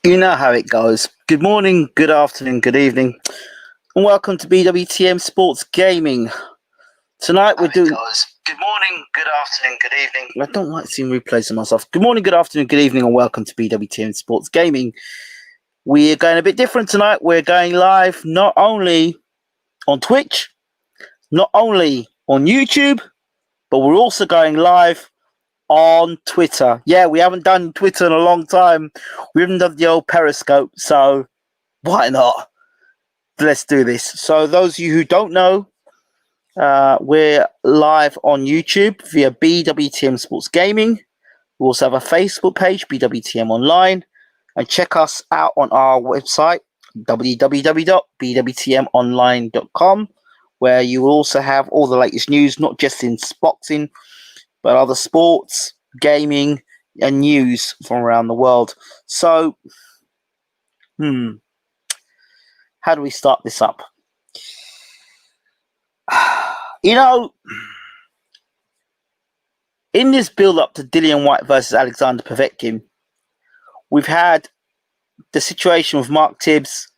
You know how it goes. Good morning, good afternoon, good evening, and welcome to BWTM Sports Gaming. Tonight we're doing... Good morning, good afternoon, good evening. I don't like seeing replays of myself. Good morning, good afternoon, good evening, and welcome to BWTM Sports Gaming. We're going a bit different tonight. We're going live not only on Twitch, not only on YouTube, but we're also going live on Twitter. Yeah, we haven't done Twitter in a long time. We haven't done the old Periscope, so why not? Let's do this. So those of you who don't know, we're live on YouTube via BWTM Sports Gaming. We also have a Facebook page, BWTM Online, and check us out on our website, www.bwtmonline.com, where you will also have all the latest news, not just in boxing, but other sports, gaming, and news from around the world. So, how do we start this up? You know, in this build-up to Dillian Whyte versus Alexander Povetkin, we've had the situation with Mark Tibbs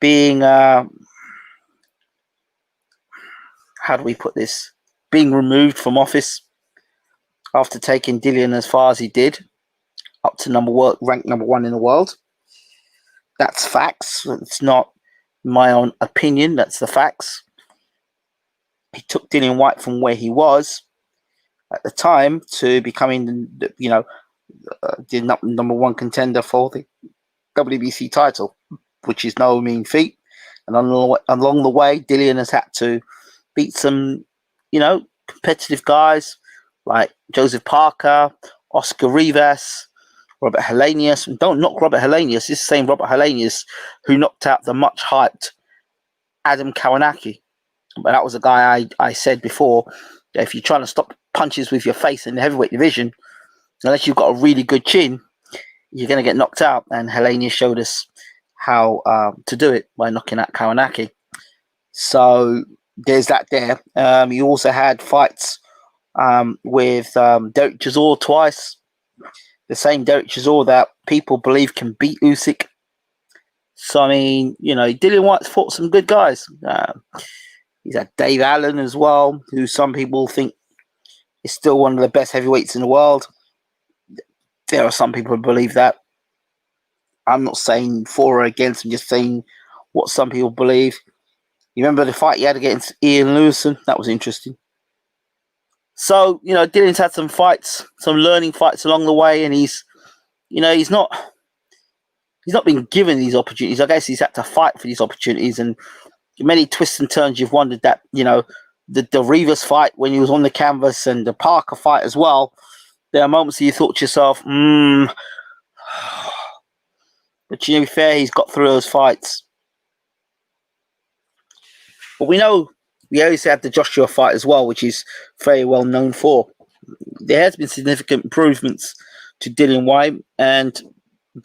being, how do we put this? Being removed from office after taking Dillian as far as he did, up to ranked number one in the world. That's facts. It's not my own opinion. That's the facts. He took Dillian Whyte from where he was at the time to becoming, the number one contender for the WBC title, which is no mean feat. And along the way, Dillian has had to beat some, competitive guys like Joseph Parker, Oscar Rivas, Robert Helenius. And don't knock Robert Helenius. This is the same Robert Helenius who knocked out the much hyped Adam Kawanaki. But that was a guy I said before, that if you're trying to stop punches with your face in the heavyweight division, unless you've got a really good chin, you're going to get knocked out. And Helenius showed us how to do it by knocking out Kawanaki. So there's that there. You also had fights with Derek Chisora twice. The same Derek Chisora that people believe can beat Usyk. So, I mean, Dillian Whyte's fought some good guys. He's had Dave Allen as well, who some people think is still one of the best heavyweights in the world. There are some people who believe that. I'm not saying for or against, I'm just saying what some people believe. You remember the fight he had against Ian Lewison? That was interesting. So, Dillian's had some fights, some learning fights along the way, and he's not been given these opportunities. I guess he's had to fight for these opportunities, and many twists and turns. You've wondered that, the Rivas fight when he was on the canvas and the Parker fight as well. There are moments that you thought to yourself, but to be fair, he's got through those fights. But we know we always had the Joshua fight as well, which is very well known for. There has been significant improvements to Dillian Whyte, and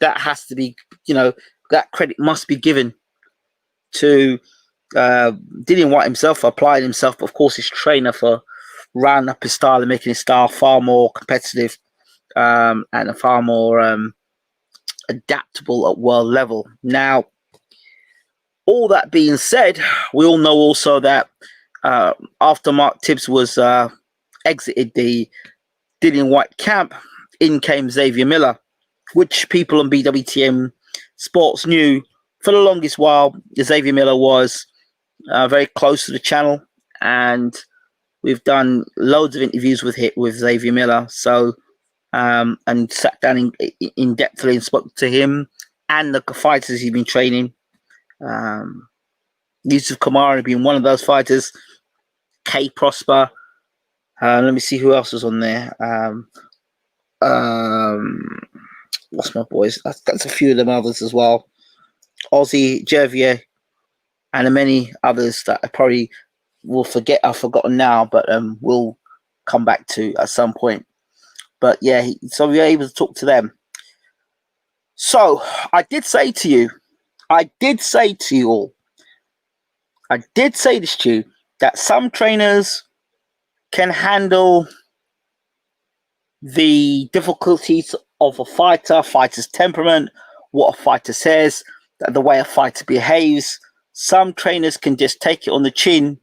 that has to be, that credit must be given to Dillian Whyte himself, applying himself, but of course his trainer for rounding up his style and making his style far more competitive and a far more adaptable at world level. Now, all that being said, we all know also that after Mark Tibbs was exited the Dillian Whyte camp, in came Xavier Miller, which people on BWTM Sports knew for the longest while. Xavier Miller was very close to the channel, and we've done loads of interviews with Xavier Miller. So, and sat down in depthly and spoke to him and the fighters he's been training. Yusuf Kamara being one of those fighters. Kay Prosper. Let me see who else was on there. What's my boys? That's a few of them others as well. Ozzy, Jervier, and many others that I probably will forget. I've forgotten now, but we'll come back to at some point. But yeah, so we were able to talk to them. So I did say to you all, I did say this to you, that some trainers can handle the difficulties of a fighter's temperament, what a fighter says, the way a fighter behaves. Some trainers can just take it on the chin,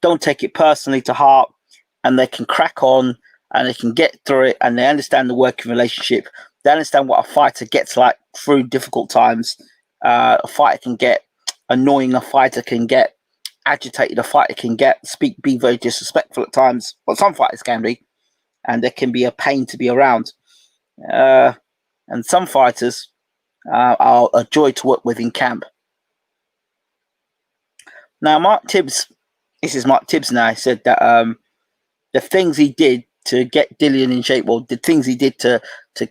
don't take it personally to heart, and they can crack on and they can get through it, and they understand the working relationship. They understand what a fighter gets like through difficult times. A fighter can get annoying, a fighter can get agitated, a fighter can be very disrespectful at times. Well, some fighters can be, and there can be a pain to be around. And some fighters are a joy to work with in camp. Now, Mark Tibbs, this is Mark Tibbs now, said that the things he did to get DILLIAN in shape, or the things he did to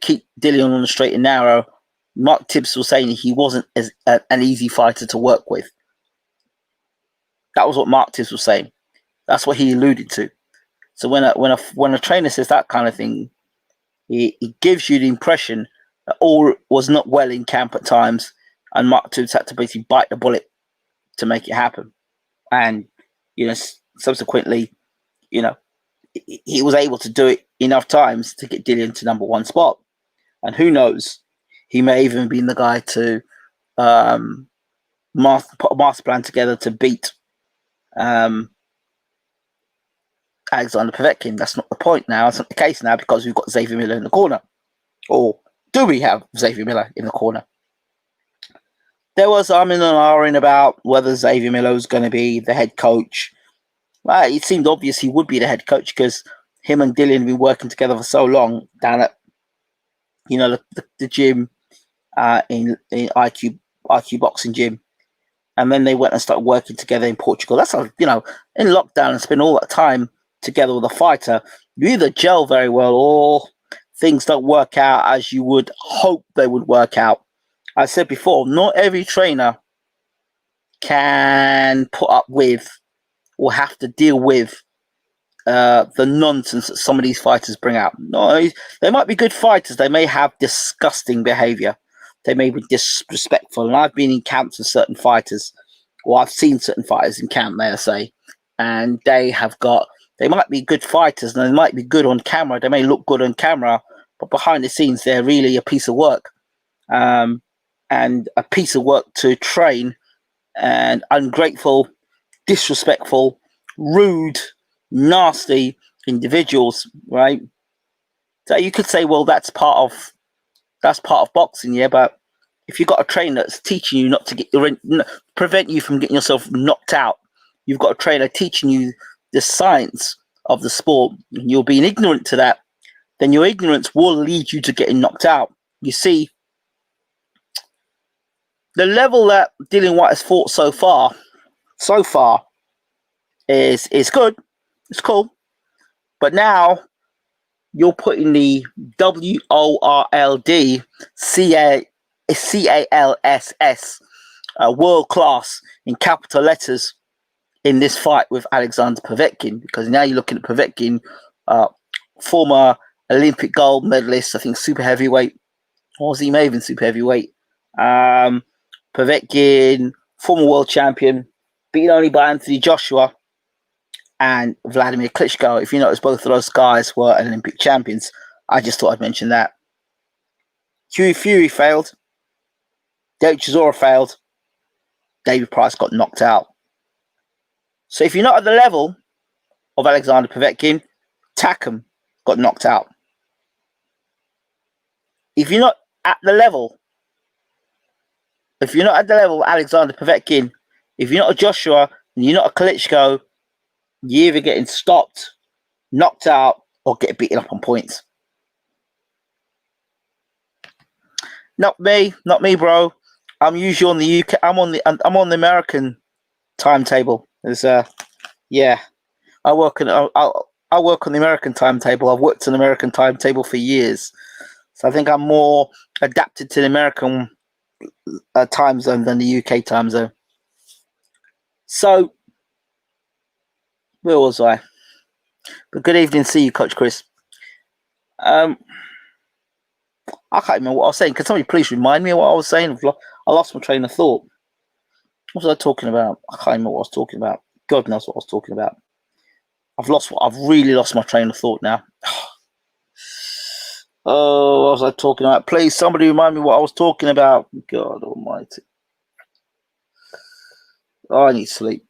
keep DILLIAN on the straight and narrow, Mark Tibbs was saying he wasn't an easy fighter to work with. That was what Mark Tibbs was saying. That's what he alluded to. So when a trainer says that kind of thing, he gives you the impression that all was not well in camp at times, and Mark Tibbs had to basically bite the bullet to make it happen. And subsequently, he was able to do it enough times to get DILLIAN to #1 spot. And who knows, he may even been the guy to put a master plan together to beat Alexander Povetkin. That's not the point now. That's not the case now, because we've got Xavier Miller in the corner. Or do we have Xavier Miller in the corner? There was and ahhing about whether Xavier Miller was going to be the head coach. Well, it seemed obvious he would be the head coach, because him and DILLIAN have been working together for so long down at the gym in IQ boxing gym. And then they went and started working together in Portugal. That's how, in lockdown and spend all that time together with a fighter, you either gel very well or things don't work out as you would hope they would work out. I said before, not every trainer can put up with or have to deal with the nonsense that some of these fighters bring out. No, they might be good fighters. They may have disgusting behavior. They may be disrespectful. And I've been in camps with certain fighters, or I've seen certain fighters in camp, may I say, and they might be good fighters and they might be good on camera. They may look good on camera, but behind the scenes, they're really a piece of work. And a piece of work to train, and ungrateful, disrespectful, rude, nasty individuals, right? So you could say, well, that's part of boxing, yeah. But if you've got a trainer that's teaching you not to prevent you from getting yourself knocked out, you've got a trainer teaching you the science of the sport, and you're being ignorant to that, then your ignorance will lead you to getting knocked out. You see, the level that Dillian Whyte has fought so far is good. It's cool. But now you're putting the WORLD CALSS world class in capital letters in this fight with Alexander Povetkin, because now you're looking at Povetkin, former Olympic gold medalist, I think super heavyweight, or was he maybe even super heavyweight? Povetkin, former world champion, beaten only by Anthony Joshua and Vladimir Klitschko. If you notice, both of those guys were Olympic champions. I just thought I'd mention that. Hughie Fury failed. Derek Chisora failed. David Price got knocked out. So if you're not at the level of Alexander Povetkin, Takam got knocked out. If you're not at the level of Alexander Povetkin, if you're not a Joshua and you're not a Klitschko, you're either getting stopped, knocked out, or get beaten up on points. Not me, bro. I'm usually on the UK. I'm on the American timetable. I work on the American timetable. I've worked on the American timetable for years, so I think I'm more adapted to the American time zone than the UK time zone. So, where was I? But good evening, see you, Coach Chris. I can't remember what I was saying. Can somebody please remind me of what I was saying? I lost my train of thought. What was I talking about? I can't remember what I was talking about. God knows what I was talking about. I've really lost my train of thought now. Oh, what was I talking about? Please, somebody remind me what I was talking about. God almighty. Oh, I need sleep.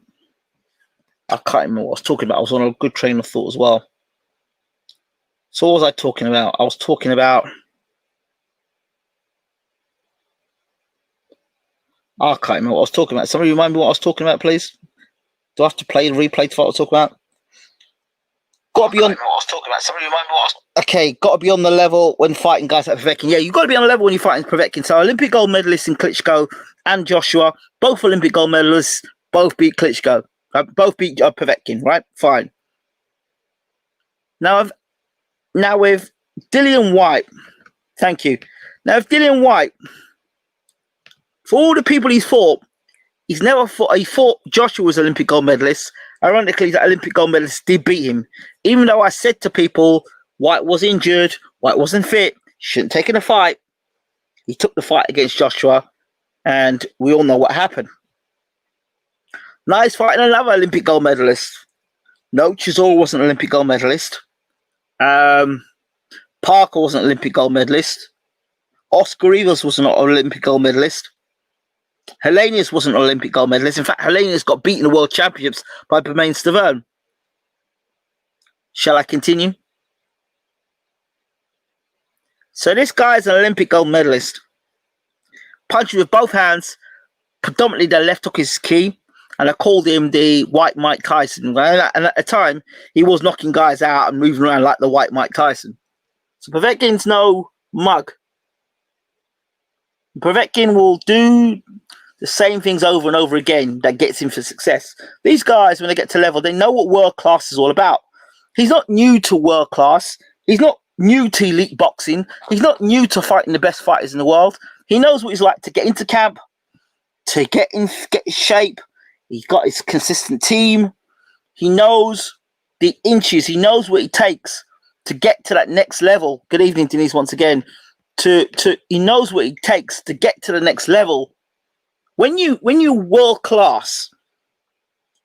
I can't remember what I was talking about. I was on a good train of thought as well. So what was I talking about? I was talking about... I can't remember what I was talking about. Somebody remind me what I was talking about, please. Do I have to play and replay to what I was talking about? Got to be on... what I was talking about. Somebody remind me what I was... Okay, got to be on the level when fighting guys like Povetkin. Yeah, you've got to be on the level when you're fighting Povetkin. So Olympic gold medalists in Klitschko and Joshua, both Olympic gold medalists, both beat Klitschko. Both beat Povetkin, right? Fine. Now with Dillian Whyte, thank you. Now, if Dillian Whyte, for all the people he's fought, he's never fought. He fought Joshua was Olympic gold medalist. Ironically, that Olympic gold medalist did beat him. Even though I said to people, Whyte was injured, Whyte wasn't fit, shouldn't take in a fight. He took the fight against Joshua, and we all know what happened. Now he's fighting another Olympic gold medalist. No, Chisora wasn't an Olympic gold medalist. Parker wasn't an Olympic gold medalist. Oscar Rivas was not an Olympic gold medalist. Hellenius wasn't an Olympic gold medalist. In fact, Hellenius got beaten in the World Championships by Bermain Stavern. Shall I continue? So this guy is an Olympic gold medalist. Punching with both hands. Predominantly the left hook is key. And I called him the white Mike Tyson. And at the time, he was knocking guys out and moving around like the white Mike Tyson. So Povetkin's no mug. Povetkin will do the same things over and over again that gets him for success. These guys, when they get to level, they know what world class is all about. He's not new to world class. He's not new to elite boxing. He's not new to fighting the best fighters in the world. He knows what it's like to get into camp, to get his shape. He's got his consistent team. He knows the inches. He knows what it takes to get to that next level. Good evening, Denise, once again. He knows what it takes to get to the next level. When you world class,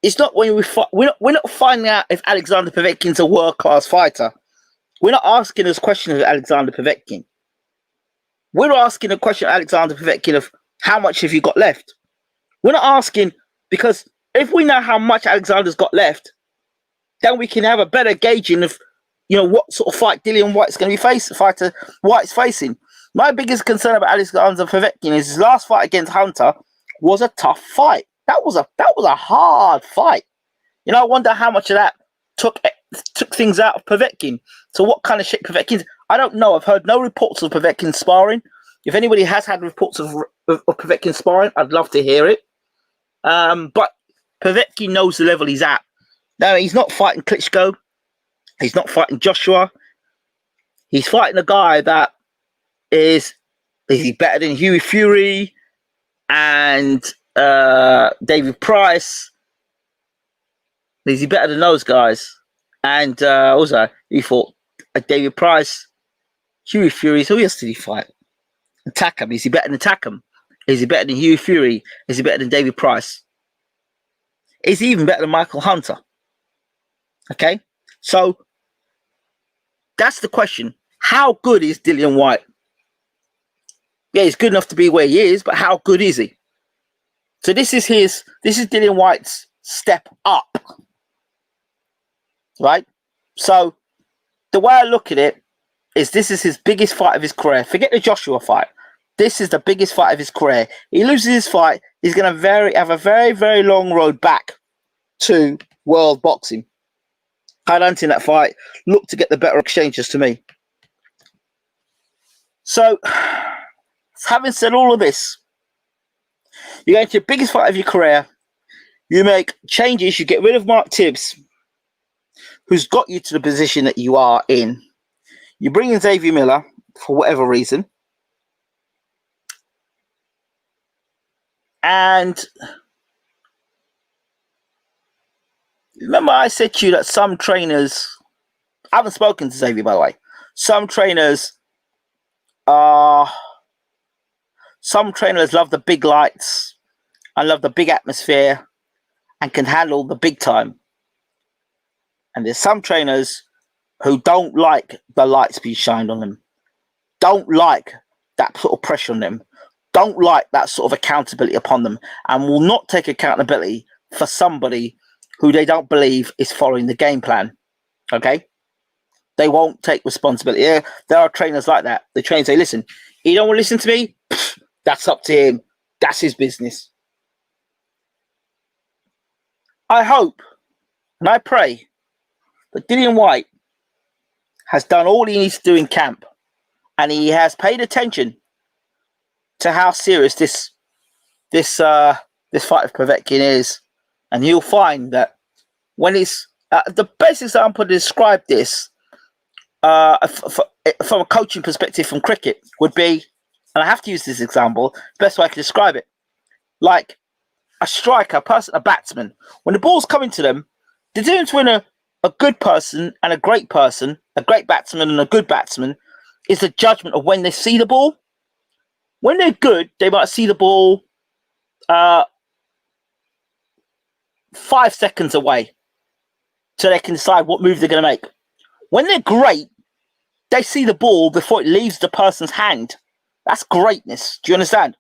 it's not when we're not finding out if Alexander Povetkin's a world class fighter. We're not asking this question of Alexander Povetkin. We're asking a question of Alexander Povetkin of how much have you got left. We're not asking because if we know how much Alexander's got left, then we can have a better gauging of what sort of fight Dillian Whyte's going to be facing. Fighter Whyte's facing. My biggest concern about Alexander Povetkin is his last fight against Hunter was a tough fight. That was a hard fight. I wonder how much of that took things out of Povetkin. So what kind of shape Povetkin? I don't know. I've heard no reports of Povetkin sparring. If anybody has had reports of Povetkin sparring, I'd love to hear it. But Povetkin knows the level he's at. Now, he's not fighting Klitschko. He's not fighting Joshua. He's fighting a guy that is he better than Hughie Fury and David Price? Is he better than those guys? And also, he fought David Price, Hughie Fury. So who else did he fight? Takam. Is he better than Takam? Is he better than Hughie Fury? Is he better than David Price? Is he even better than Michael Hunter? Okay, so that's the question. How good is Dillian Whyte? Yeah, he's good enough to be where he is, but how good is he? So this is Dillian Whyte's step up, right? So the way I look at it is this is his biggest fight of his career. Forget the Joshua fight. This is the biggest fight of his career. He loses his fight, he's going to have a very, very long road back to world boxing. Highlighting in that fight, look to get the better exchanges to me. So, having said all of this, you go into your biggest fight of your career, you make changes, you get rid of Mark Tibbs, who's got you to the position that you are in. You bring in Xavier Miller for whatever reason. And remember I said to you that some trainers, I haven't spoken to Xavier, by the way. Some trainers love the big lights and love the big atmosphere and can handle the big time. And there's some trainers who don't like the lights being shined on them. don't like that sort of pressure on them, don't like that sort of accountability upon them, and will not take accountability for somebody who they don't believe is following the game plan. Okay? They won't take responsibility. Yeah, there are trainers like that. The trainers say, listen, he don't want to listen to me, that's up to him. That's his business. I hope and I pray that Dillian Whyte has done all he needs to do in camp, and he has paid attention to how serious this fight of Povetkin is, and you'll find that when it's the best example to describe this from a coaching perspective from cricket would be, and I have to use this example, the best way I can describe it, like a striker, a batsman. When the ball's coming to them, the difference between a good person and a great person, a great batsman and a good batsman, is the judgment of when they see the ball. When they're good, they might see the ball 5 seconds away, so they can decide what move they're going to make. When they're great, they see the ball before it leaves the person's hand. That's greatness. Do you understand?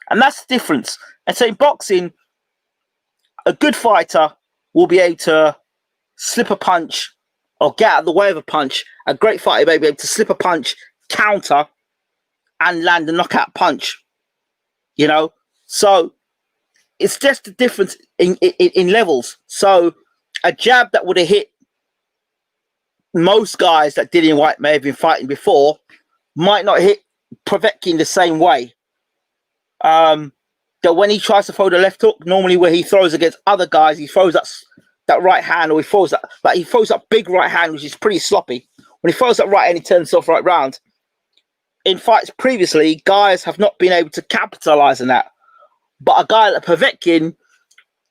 And that's the difference. And so in boxing, a good fighter will be able to slip a punch or get out of the way of a punch. A great fighter may be able to slip a punch, counter, and land a knockout punch. You know? So it's just the difference in levels. So a jab that would have hit most guys that Dillian Whyte may have been fighting before might not hit Povetkin the same way. That when he tries to throw the left hook, normally where he throws against other guys, he throws that right hand, or he throws that big right hand, which is pretty sloppy. When he throws that right hand, he turns off right round. In fights previously, guys have not been able to capitalize on that. But a guy like Povetkin,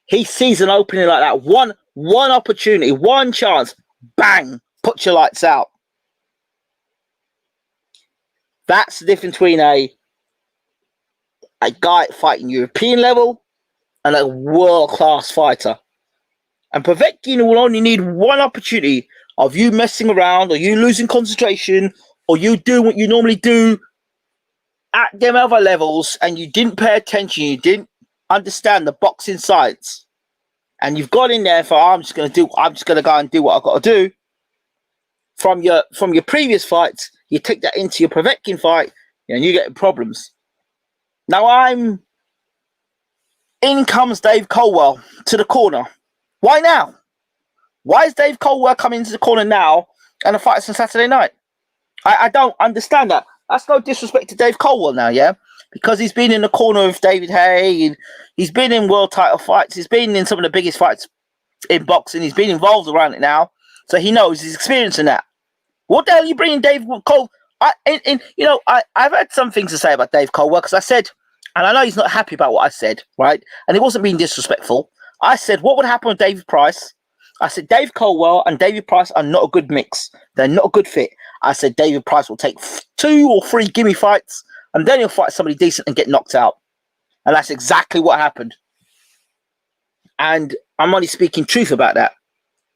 he sees an opening like that, one opportunity, one chance, bang, put your lights out. That's the difference between a guy fighting European level and a world-class fighter. And Povetkin will only need one opportunity of you messing around, or you losing concentration, or you do what you normally do at them other levels, and you didn't pay attention, you didn't understand the boxing science, and you've got in there for, I'm just going to go and do what I've got to do. From your previous fights, you take that into your Povetkin fight, and you get problems. Now in comes Dave Coldwell to the corner. Why now? Why is Dave Coldwell coming into the corner now and the fight's on Saturday night? I don't understand that. That's no disrespect to Dave Coldwell now, yeah? Because he's been in the corner of David Haye, and he's been in world title fights. He's been in some of the biggest fights in boxing. He's been involved around it now. So he knows, he's experiencing that. What the hell are you bringing Dave Coldwell? I've had some things to say about Dave Coldwell, because I said, and I know he's not happy about what I said, right? And it wasn't being disrespectful. I said, what would happen with David Price? I said, Dave Coldwell and David Price are not a good mix. They're not a good fit. I said, David Price will take 2 or 3 gimme fights, and then he'll fight somebody decent and get knocked out. And that's exactly what happened. And I'm only speaking truth about that.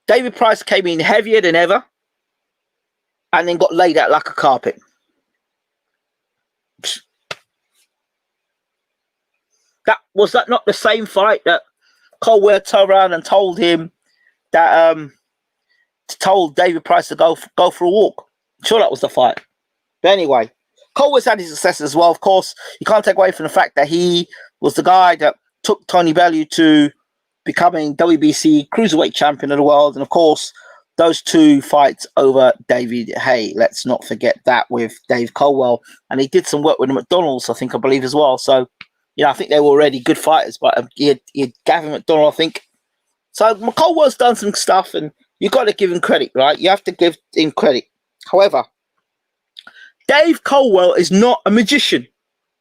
David Price came in heavier than ever, and then got laid out like a carpet. Was that not the same fight that Coldwell turned around and told him that told David Price to go for a walk? I'm sure that was the fight. But anyway, Coldwell's had his success as well. Of course, you can't take away from the fact that he was the guy that took Tony Bellew to becoming WBC cruiserweight champion of the world, and of course, those 2 fights over David Haye. Let's not forget that with Dave Coldwell, and he did some work with the McDonald's, I believe as well. So, I think they were already good fighters, but he had Gavin McDonald, I think. So Coldwell's done some stuff, and you've got to give him credit, right? You have to give him credit. However, Dave Coldwell is not a magician,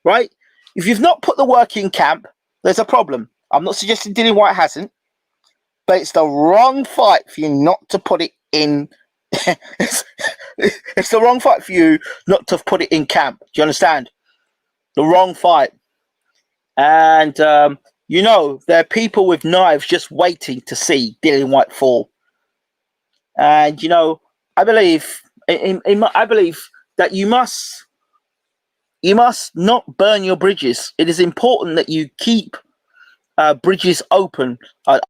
right? If you've not put the work in camp, there's a problem. I'm not suggesting Dillian Whyte hasn't, but it's the wrong fight for you not to put it in. It's the wrong fight for you not to put it in camp. Do you understand? The wrong fight. And, there are people with knives just waiting to see Dillian Whyte fall. And, I believe, I believe that you must you must not burn your bridges. It is important that you keep bridges open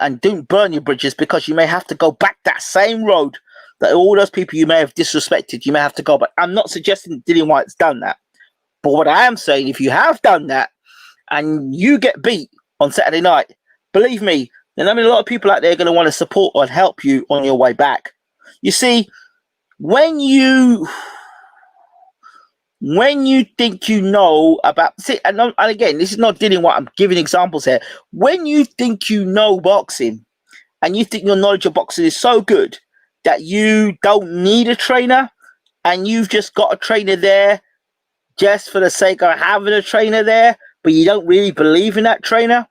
and don't burn your bridges, because you may have to go back that same road that all those people you may have disrespected, you may have to go back. I'm not suggesting Dillian Whyte's done that, but what I am saying, if you have done that and you get beat on Saturday night, believe me, then a lot of people out there are going to want to support and help you on your way back. You see, when you think you know about, see, and again, this is not Dillian Whyte, I'm giving examples here. When you think you know boxing and you think your knowledge of boxing is so good that you don't need a trainer, and you've just got a trainer there just for the sake of having a trainer there, but you don't really believe in that trainer.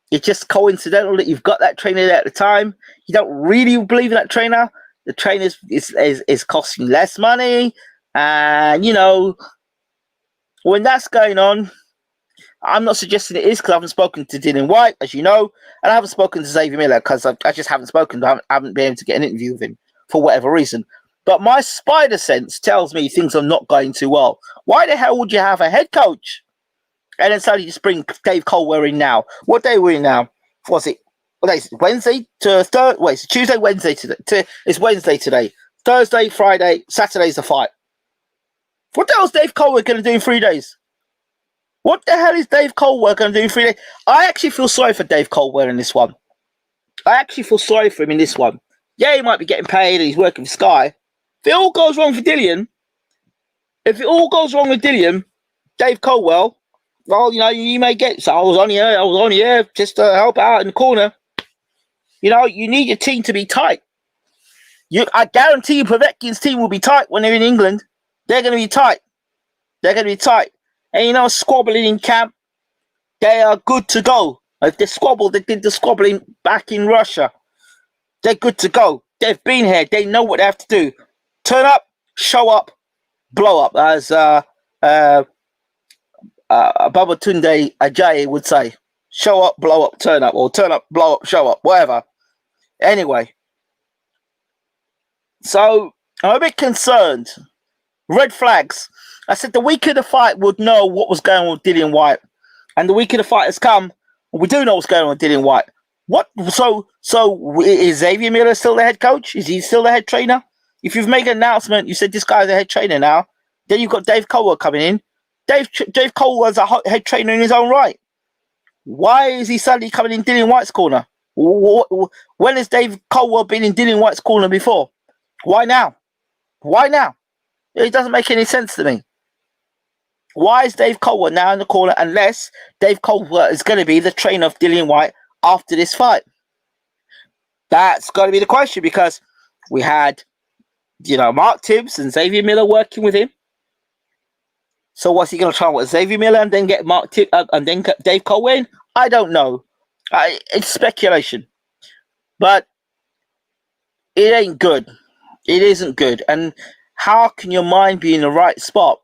It's just coincidental that you've got that trainer there at the time. You don't really believe in that trainer. The trainer is costing less money. And, you know, when that's going on, I'm not suggesting it is, because I haven't spoken to Dillian Whyte, as you know, and I haven't spoken to Xavier Miller because I just haven't spoken. I haven't been able to get an interview with him for whatever reason. But my spider sense tells me things are not going too well. Why the hell would you have a head coach and then suddenly just bring Dave Coldwell in now? What day are we in now? What's it? What day is it? Wednesday to Thursday? Wait, it's Tuesday, Wednesday today. It's Wednesday today. Thursday, Friday, Saturday's the fight. What the hell is Dave Coldwell going to do in 3 days? What the hell is Dave Coldwell going to do in 3 days? I actually feel sorry for Dave Coldwell in this one. I actually feel sorry for him in this one. Yeah, he might be getting paid and he's working for Sky. If it all goes wrong for Dillian, Dave Coldwell, well, you know, you may get, so I was on here just to help out in the corner. You know, you need your team to be tight. I guarantee you Povetkin's team will be tight when they're in England. They're going to be tight. And, you know, squabbling in camp, they are good to go. If they squabble, they did the squabbling back in Russia. They're good to go. They've been here. They know what they have to do. Turn up, show up, blow up, as Babatunde Ajayi would say. Show up, blow up, turn up, or turn up, blow up, show up, whatever. Anyway, so I'm a bit concerned. Red flags. I said the week of the fight would know what was going on with Dillian Whyte, and the week of the fight has come. We do know what's going on with Dillian Whyte. What? So is Xavier Miller still the head coach? Is he still the head trainer? If you've made an announcement, you said this guy's the head trainer now. Then you've got Dave Coldwell coming in. Dave Coldwell's a head trainer in his own right. Why is he suddenly coming in Dillian Whyte's corner? When has Dave Coldwell been in Dillian Whyte's corner before? Why now? It doesn't make any sense to me. Why is Dave Coldwell now in the corner unless Dave Coldwell is going to be the trainer of Dillian Whyte after this fight? That's got to be the question, because we had, you know, Mark Tibbs and Xavier Miller working with him. So what's he going to try with Xavier Miller and then get Mark Tibbs and then get Dave Coldwell in? I don't know. It's speculation. But it ain't good. It isn't good. And how can your mind be in the right spot?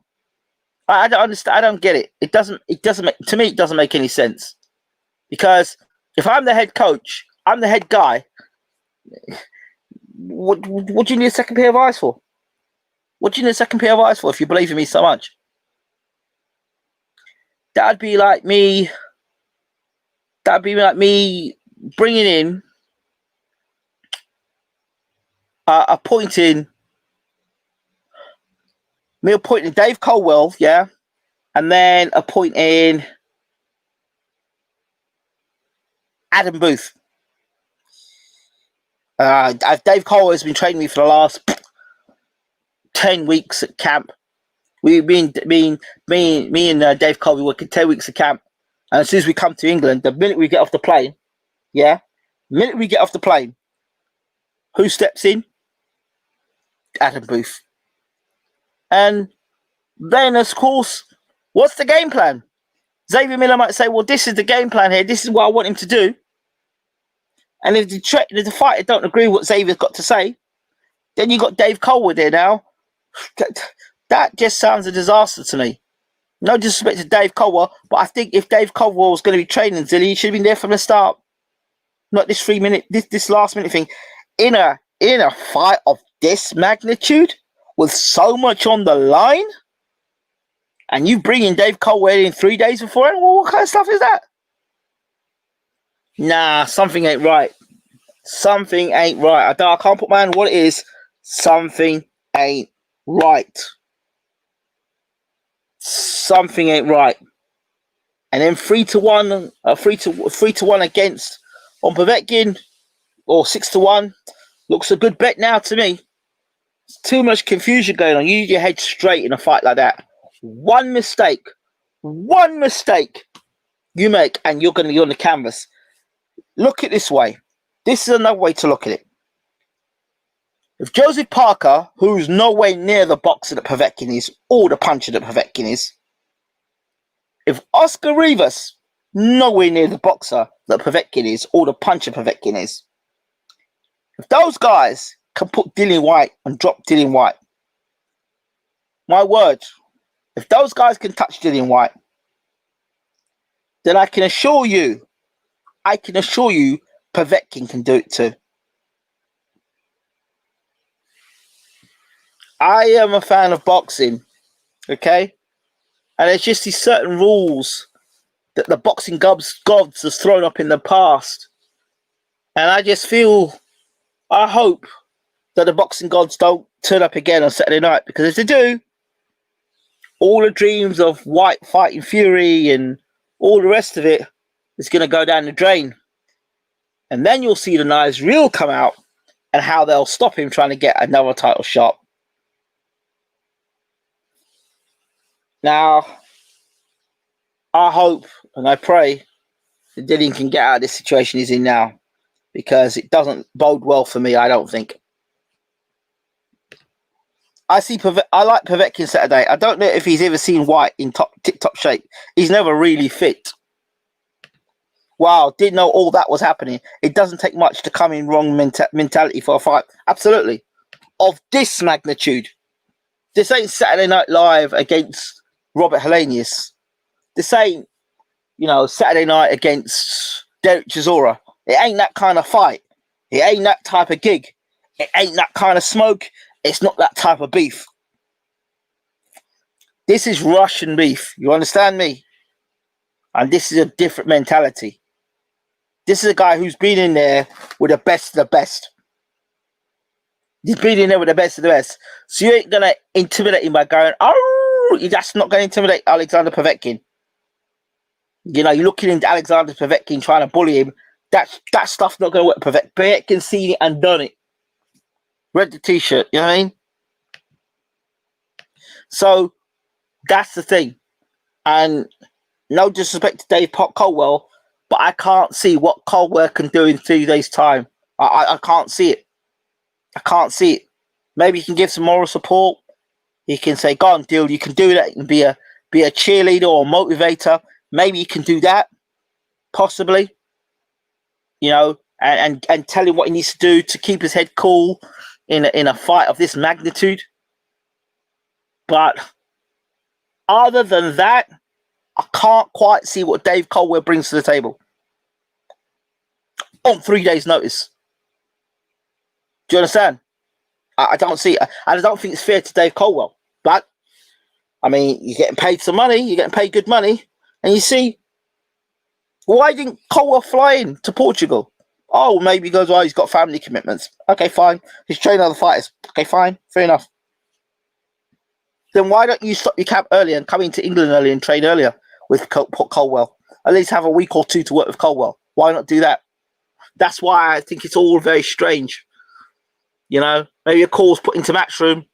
I don't understand. I don't get it. It doesn't make, to me, it doesn't make any sense. Because if I'm the head coach, I'm the head guy, what do you need a second pair of eyes for? What do you need a second pair of eyes for if you believe in me so much? That'd be like me bringing in, appointing Dave Coldwell, yeah, and then appointing Adam Booth. Dave Coldwell has been training me for the last 10 weeks at camp. Me and Dave Coldwell working 10 weeks at camp, and as soon as we come to England, the minute we get off the plane, who steps in? Adam Booth. And then, of course, what's the game plan? Xavier Miller might say, well, this is the game plan here. This is what I want him to do. And if the fighter don't agree with what Xavier's got to say, then you got Dave Coldwell there now. That just sounds a disaster to me. No disrespect to Dave Coldwell, but I think if Dave Coldwell was going to be training Zilly, he should have been there from the start. Not this 3 minute, this last minute thing. In a fight of this magnitude, with so much on the line, And you bring in Dave Coldwell in 3 days before it? Well, what kind of stuff is that? Nah, something ain't right. Something ain't right. I can't put my hand on what it is. Something ain't right. Something ain't right. And then 3-1, 3-1 against on Povetkin, or 6-1. Looks a good bet now to me. It's too much confusion going on. You need your head straight in a fight like that. One mistake you make, and you're going to be on the canvas. Look at it this way. This is another way to look at it. If Joseph Parker, who's nowhere near the boxer that Povetkin is, or the puncher that Povetkin is, if Oscar Rivas, nowhere near the boxer that Povetkin is, or the puncher Povetkin is, if those guys can put Dillian Whyte and drop Dillian Whyte, my word, if those guys can touch Dillian Whyte, then I can assure you Povetkin can do it too. I am a fan of boxing, okay? And there's just these certain rules that the boxing gods has thrown up in the past. And I just feel, I hope that the boxing gods don't turn up again on Saturday night. Because if they do, all the dreams of Whyte fighting Fury and all the rest of it is going to go down the drain. And then you'll see the knives real come out and how they'll stop him trying to get another title shot. Now, I hope and I pray that Dillian can get out of this situation he's in now, because it doesn't bode well for me, I don't think. I like Povetkin Saturday. I don't know if he's ever seen Whyte in tip-top shape. He's never really fit. Wow, didn't know all that was happening. It doesn't take much to come in wrong mentality for a fight. Absolutely. Of this magnitude. This ain't Saturday Night Live against Robert Helenius. This ain't, Saturday night against Derek Chisora. It ain't that kind of fight. It ain't that type of gig. It ain't that kind of smoke. It's not that type of beef. This is Russian beef. You understand me? And this is a different mentality. This is a guy who's been in there with the best of the best. He's been in there with the best of the best. So you ain't going to intimidate him by going, oh, that's not going to intimidate Alexander Povetkin. You're looking into Alexander Povetkin trying to bully him. That stuff's not going to work. Povetkin's seen it and done it. Read the t-shirt, you know what I mean? So that's the thing. And no disrespect to Dave Coldwell, but I can't see what Coldwell can do in 3 days' time. I can't see it. I can't see it. Maybe he can give some moral support. He can say, go on, Dill, you can do that. You can be a cheerleader or a motivator. Maybe you can do that. Possibly. And tell him what he needs to do to keep his head cool in a fight of this magnitude. But other than that, I can't quite see what Dave Coldwell brings to the table on 3 days' notice. Do you understand? I don't see it. I don't think it's fair to Dave Coldwell. But, I mean, you're getting paid some money. You're getting paid good money. And you see, why didn't Coldwell fly in to Portugal? Oh, maybe he goes, well, he's got family commitments. Okay, fine. He's training other fighters. Okay, fine. Fair enough. Then why don't you stop your camp earlier and come into England earlier and train earlier with Coldwell? At least have a week or two to work with Coldwell. Why not do that? That's why I think it's all very strange. Maybe a call's put into Matchroom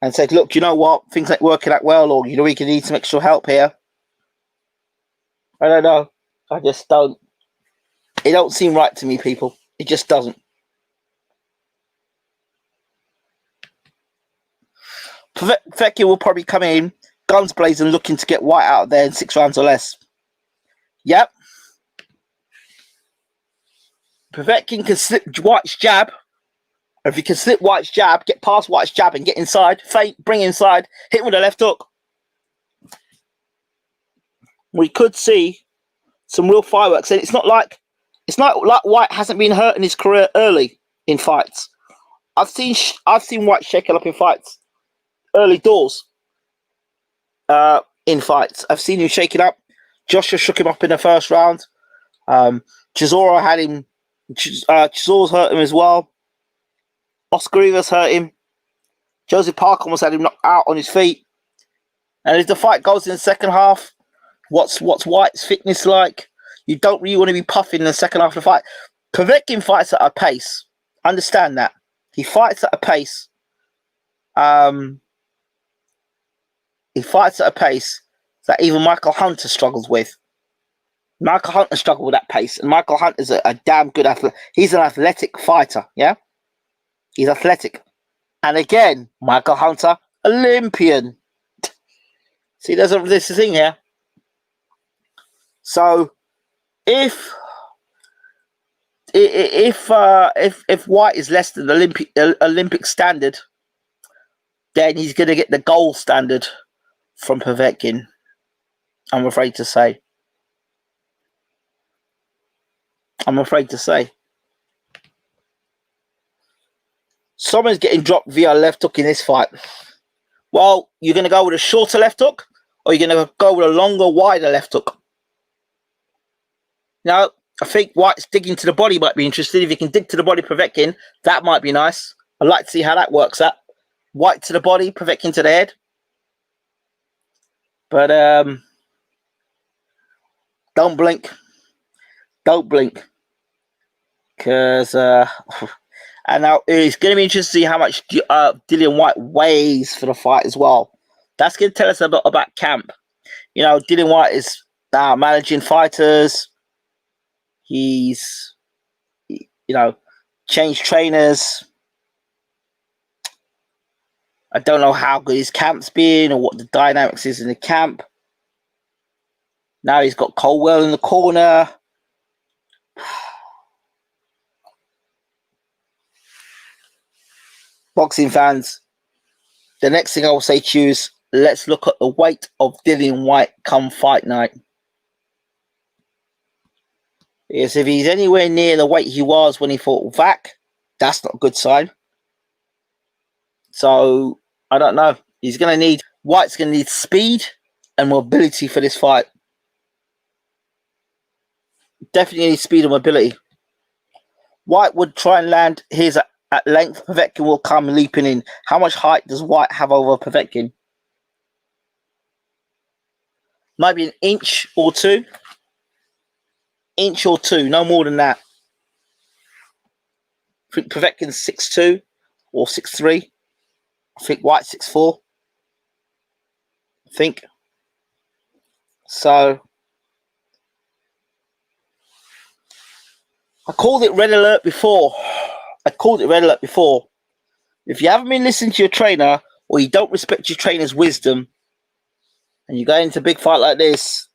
and said, look, you know what? Things ain't working that well, or, we can need some extra help here. I don't know. I just don't. It don't seem right to me, people. It just doesn't. Povetkin will probably come in, guns blazing, looking to get Whyte out of there in 6 rounds or less. Yep. Povetkin can slip Whyte's jab. If he can slip Whyte's jab, get past Whyte's jab and get inside, feint, bring inside, hit with a left hook. We could see some real fireworks. And it's not like Whyte hasn't been hurt in his career early in fights. I've seen Whyte shaken up in fights early doors. in fights. I've seen him shake it up. Joshua shook him up in the first round. Chisora had him. Chisora's hurt him as well. Oscar Rivas hurt him. Joseph Parker almost had him knocked out on his feet. And as the fight goes in the second half, what's White's fitness like? You don't really want to be puffing in the second half of the fight. Povetkin fights at a pace. Understand that. He fights at a pace. He fights at a pace that even Michael Hunter struggles with. Michael Hunter struggled with that pace. And Michael Hunter's a damn good athlete. He's an athletic fighter, yeah? He's athletic. And again, Michael Hunter, Olympian. See, there's this thing here. So, if White is less than the Olympic standard, then he's going to get the gold standard from Povetkin, I'm afraid to say. Someone's getting dropped via left hook in this fight. Well, you're going to go with a shorter left hook, or you're going to go with a longer, wider left hook. Now, I think White's digging to the body might be interested. If you can dig to the body, Povetkin, that might be nice. I'd like to see how that works out. White to the body, Povetkin to the head. But don't blink. Don't blink. Because and now it's going to be interesting to see how much Dillian Whyte weighs for the fight as well. That's going to tell us a lot about camp. You know, Dillian Whyte is now managing fighters. He's, you know, changed trainers. I don't know how good his camp's been or what the dynamics is in the camp. Now he's got Coldwell in the corner. Boxing fans, the next thing I will say to you is let's look at the weight of Dillian Whyte come fight night. Because if he's anywhere near the weight he was when he fought Vac, that's not a good sign. So, I don't know. White's going to need speed and mobility for this fight. Definitely need speed and mobility. White would try and land his at length. Povetkin will come leaping in. How much height does White have over Povetkin? Might be an inch or two. Inch or two, no more than that. I think Povetkin's 6'2" or 6'3". I think White's 6'4". I think. So, I called it red alert before. If you haven't been listening to your trainer, or you don't respect your trainer's wisdom, and you go into a big fight like this,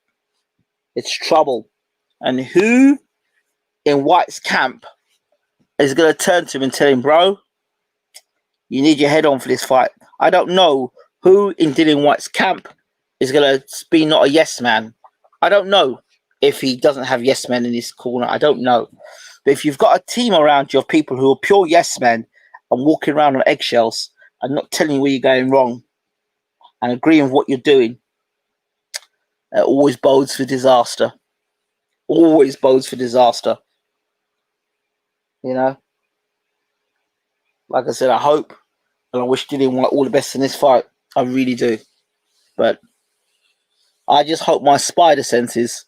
it's trouble. And who in White's camp is going to turn to him and tell him, bro, you need your head on for this fight? I don't know who in Dillian Whyte's camp is going to be not a yes man. I don't know if he doesn't have yes men in his corner. I don't know. But if you've got a team around you of people who are pure yes men and walking around on eggshells and not telling you where you're going wrong and agreeing with what you're doing, it always bodes for disaster. Always bodes for disaster. You know? Like I said, I hope and I wish Dillian Whyte all the best in this fight. I really do. But I just hope my spider senses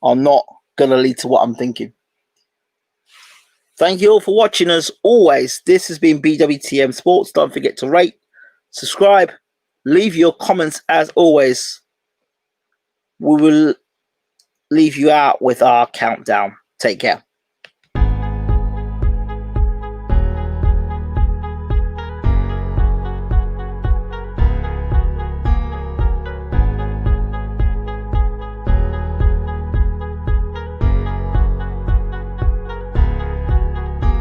are not going to lead to what I'm thinking. Thank you all for watching. As always, this has been BWTM Sports. Don't forget to rate, subscribe, leave your comments as always. We will leave you out with our countdown. Take care.